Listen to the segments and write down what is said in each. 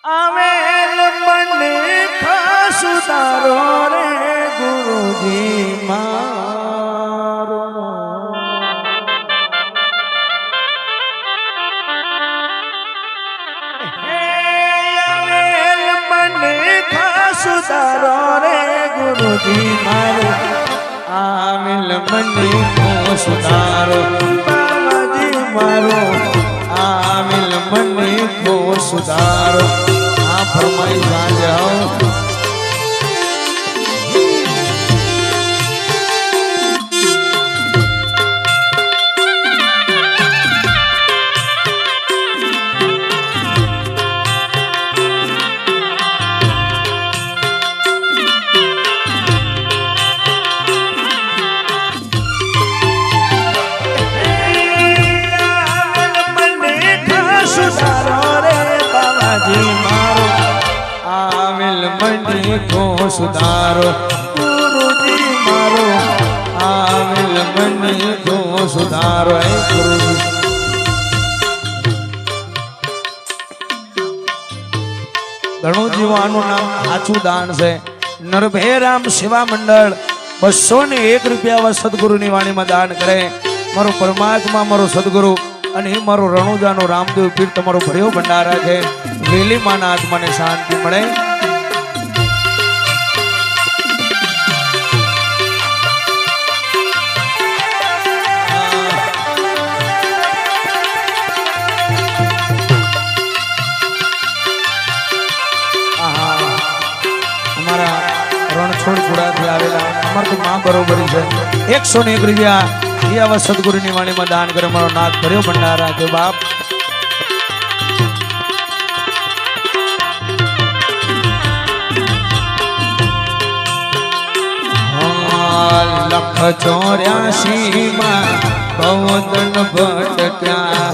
આવેલ મને ખાસ તારો રે ગુરુજી મારો હે આવેલ મને ખાસ તારો રે ગુરુજી મારો આવેલ મને ખાસ તારો બાબાજી મારો આવેલ મને ખાસ તારો फरमाई जाओ को सुधारो गुरुजी मारो आविल मन को सुधारो है गुरुजी घणो जीवानु नाम आछू दान से नरभेराम सेवा मंडल 201 रुपया व सदगुरु ની વાણી માં દાન કરે મારો પરમાત્મા મારો સદગુરુ અને મારો રણુજાનો રામદેવ પીર તમારો ભર્યો ભંડાર રાખે વેલી માના આત્માને શાંતિ મળે છોડછોડાથી આવેલા અમાર તો માં બરોબરી છે 101 રૂપિયા એ આવા સદગુરુની વાણીમાં દાન કરે મારો નાથ ભર્યો ભંડાર રાખે બાપ લખ 84 માં ભવતન ભટક્યા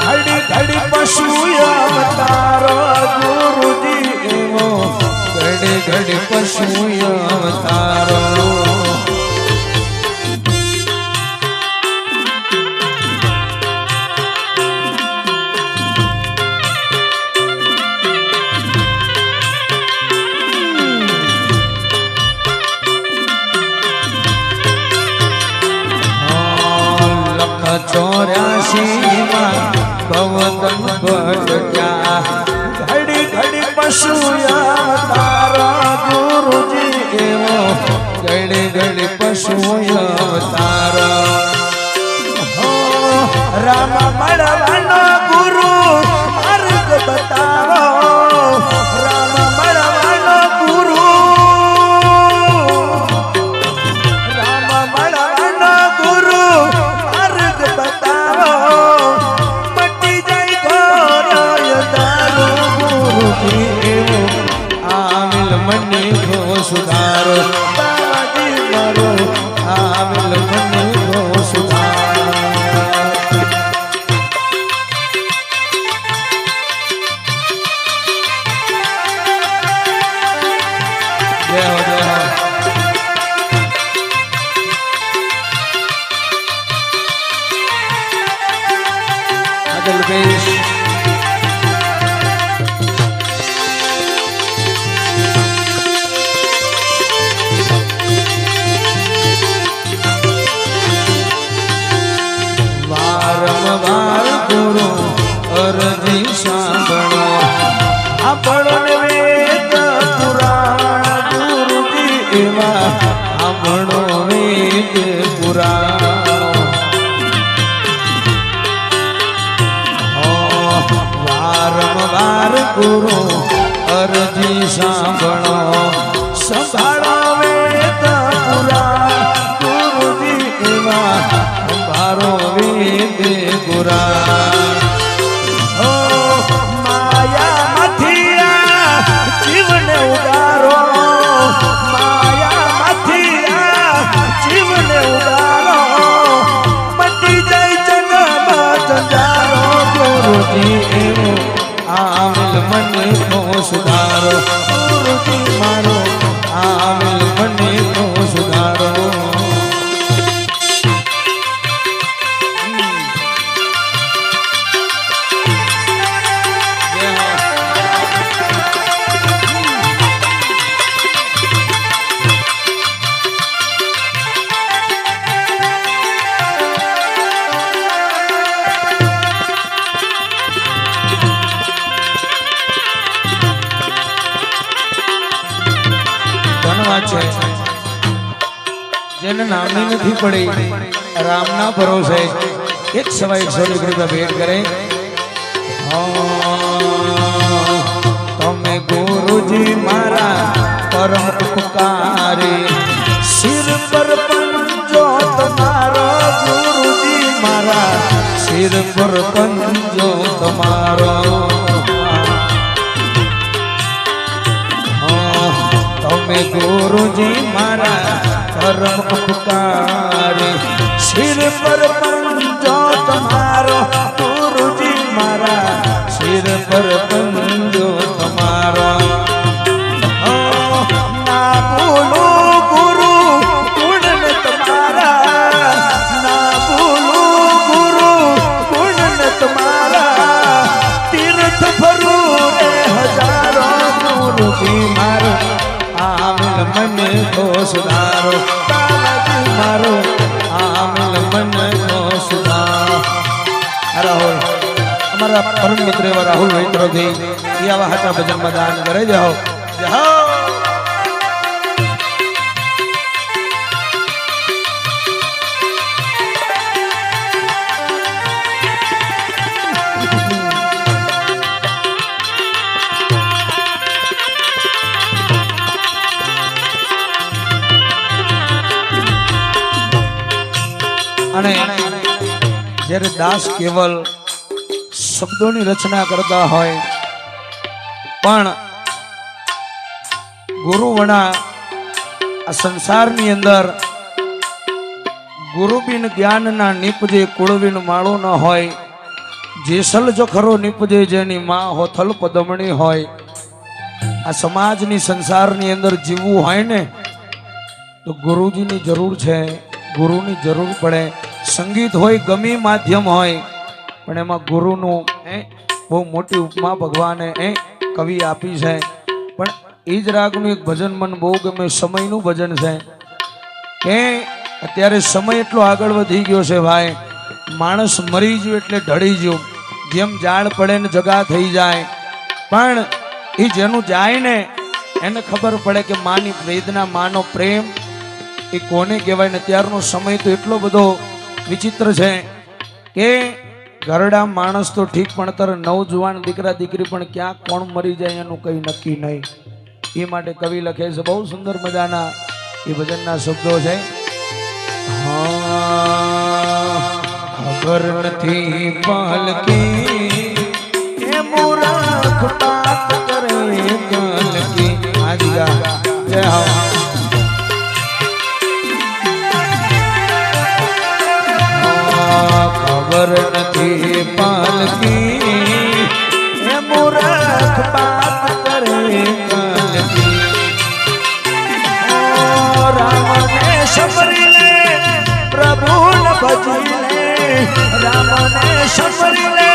ઘડી ઘડી પશુ અવતારો ગુરુજી એવો ઘડી ઘડી પશુ અવતારો લખ 84 માં ભવતન ભટક્યા ઘડી ઘડી પશુ અવતારો ગુરુજી એવો ઘડી ઘડી પશુ અવતારો રામ મળવાનો ગુરુ માર્ગ બતાવો રામ મળવાનો ગુરુ રામ મળવાનો ગુરુ માર્ગ બતાવો મટી જાય ઘોર દારો ગુરુજી એવો આવેલ મને કો સુધારો બાબાજી મારો આવેલ મને કો સુધારો જય હો જય હો અદલ બેશ વારંવાર ગુરુ અરજી સાંભળો આપણો ને વેદ પુરાણ ગુરુજી એવા આપણો વેદ પુરાણ વારંવાર ગુરુ અરજી સાંભળો સંભાળો વેદ પુરાણ ગુરુજી એવા સંભાળો વેદ પુરાણ માયા મથિયા જીવને ઉડારો માયા મથિયા જીવને ઉડારો મટી જાય જગમાં જંજારો ગુરુજી એવો આવેલ મને કો સુધારો ગુરુજી મારો આવેલ મને કો સુધારો એને નામની નથી પડી રામના ભરોસે 100 રૂપિયા ભેટ કરે તમે ગુરુજી મારા પરમ ઉપકારી સિર પર પંજો તમારો ગુરુજી મારા સિર પર પંજો તમારો તમે ગુરુજી મારા પરમ ઉપકારી સિર પર પંજો તમારો ગુરુજી મારા સિર પર પંજો તમારો ના બોલો ગુરુ ગુણ તમારા ના બોલો ગુરુ ગુણ તમારા તીર્થ ભરું રે હજારો ગુરુજી મારો આમલ મને તો સુધારો તારાજી મારો આમલ મને તો સુધારો રાહુલ અમારા પરમ મિત્ર એવા રાહુલ મિત્રોથી આવા હાચા ભજનમાં દાન કરે જાઓ જાઓ અને જ્યારે દાસ કેવલ શબ્દોની રચના કરતા હોય પણ ગુરુવણા આ સંસારની અંદર ગુરુબિન જ્ઞાનના નીપજે કુળવિન માળો ન હોય જેસલ જો ખરો નીપજે જેની માં હોથલ પદમણી હોય આ સમાજની સંસારની અંદર જીવવું હોય ને તો ગુરુજીની જરૂર છે ગુરુની જરૂર પડે સંગીત હોય ગમે માધ્યમ હોય પણ એમાં ગુરુનું બહુ મોટી ઉપમા ભગવાને કવિ આપી છે પણ એ જ રાગનું એક ભજન મને બહુ ગમે સમયનું ભજન છે કે અત્યારે સમય એટલો આગળ વધી ગયો છે ભાઈ માણસ મરી ગયો એટલે ઢળી ગયો જેમ ઝાડ પડે ને જગા થઈ જાય પણ એ જેનું જાય ને એને ખબર પડે કે માની વેદના માનો પ્રેમ એ કોને કહેવાય ને ત્યારનો સમય તો એટલો બધો વિચિત્ર છે કે ઘરડા માણસ તો ઠીક પણ અત્યારે નવજુવાન દીકરા દીકરી પણ ક્યાં કોણ મરી જાય એનું કંઈ નક્કી નહીં એ માટે કવિ લખે છે બહુ સુંદર મજાના એ ભજનના શબ્દો છે ખબર નથી પાલકી એ મૂરખ બાત કરે કલકી આજગા જય હો ખબર નથી પાલકી એ મૂરખ બાત કરે કલકી રામને શબરી લે પ્રભુ ભજી લે રામને શબરી લે